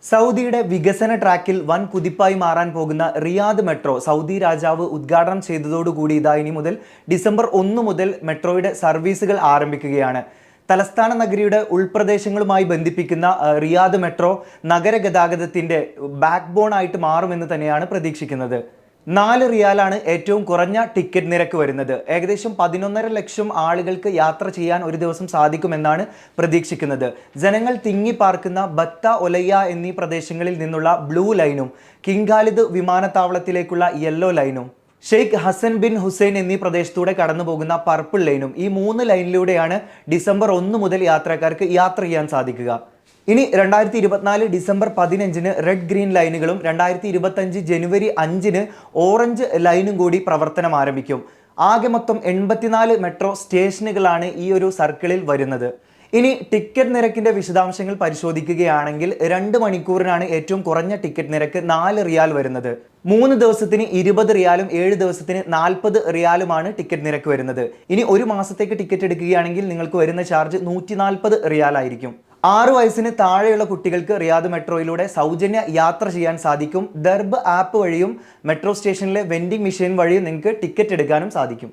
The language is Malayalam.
സൗദിയുടെ വികസന ട്രാക്കിൽ വൻ കുതിപ്പായി മാറാൻ പോകുന്ന റിയാദ് മെട്രോ സൗദി രാജാവ് ഉദ്ഘാടനം ചെയ്തതോടുകൂടി ഇനി മുതൽ ഡിസംബർ 1 മുതൽ മെട്രോയുടെ സർവീസുകൾ ആരംഭിക്കുകയാണ്. തലസ്ഥാന നഗരിയുടെ ഉൾപ്രദേശങ്ങളുമായി ബന്ധിപ്പിക്കുന്ന റിയാദ് മെട്രോ നഗര ഗതാഗതത്തിന്റെ ബാക്ക് ബോൺ ആയിട്ട് മാറുമെന്ന് തന്നെയാണ് പ്രതീക്ഷിക്കുന്നത്. 4 റിയാലാണ് ഏറ്റവും കുറഞ്ഞ ടിക്കറ്റ് നിരക്ക് വരുന്നത്. ഏകദേശം 11.5 ലക്ഷം ആളുകൾക്ക് യാത്ര ചെയ്യാൻ ഒരു ദിവസം സാധിക്കുമെന്നാണ് പ്രതീക്ഷിക്കുന്നത്. ജനങ്ങൾ തിങ്ങിപ്പാർക്കുന്ന ബത്ത, ഒലയ്യ എന്നീ പ്രദേശങ്ങളിൽ നിന്നുള്ള ബ്ലൂ ലൈനും കിങ് ഖാലിദ് വിമാനത്താവളത്തിലേക്കുള്ള യെല്ലോ ലൈനും ഷെയ്ഖ് ഹസൻ ബിൻ ഹുസൈൻ എന്നീ പ്രദേശത്തൂടെ കടന്നു പോകുന്ന പർപ്പിൾ ലൈനും ഈ 3 ലൈനിലൂടെയാണ് ഡിസംബർ 1 മുതൽ യാത്രക്കാർക്ക് യാത്ര ചെയ്യാൻ സാധിക്കുക. ഇനി 2024 ഡിസംബർ 15-ന് റെഡ് ഗ്രീൻ ലൈനുകളും 2025 ജനുവരി 5-ന് ഓറഞ്ച് ലൈനും കൂടി പ്രവർത്തനം ആരംഭിക്കും. ആകെ മൊത്തം 84 മെട്രോ സ്റ്റേഷനുകളാണ് ഈ ഒരു സർക്കിളിൽ വരുന്നത്. ഇനി ടിക്കറ്റ് നിരക്കിന്റെ വിശദാംശങ്ങൾ പരിശോധിക്കുകയാണെങ്കിൽ 2 മണിക്കൂറിനാണ് ഏറ്റവും കുറഞ്ഞ ടിക്കറ്റ് നിരക്ക് 4 റിയാൽ വരുന്നത്. 3 ദിവസത്തിന് 20 റിയാലും 7 ദിവസത്തിന് 40 റിയാലുമാണ് ടിക്കറ്റ് നിരക്ക് വരുന്നത്. ഇനി ഒരു മാസത്തേക്ക് ടിക്കറ്റ് എടുക്കുകയാണെങ്കിൽ നിങ്ങൾക്ക് വരുന്ന ചാർജ് 140 റിയാൽ ആയിരിക്കും. 6 വയസ്സിന് താഴെയുള്ള കുട്ടികൾക്ക് റിയാദ് മെട്രോയിലൂടെ സൗജന്യ യാത്ര ചെയ്യാൻ സാധിക്കും. ദർബ് ആപ്പ് വഴിയും മെട്രോ സ്റ്റേഷനിലെ വെൻഡിംഗ് മെഷീൻ വഴിയും നിങ്ങൾക്ക് ടിക്കറ്റ് എടുക്കാനും സാധിക്കും.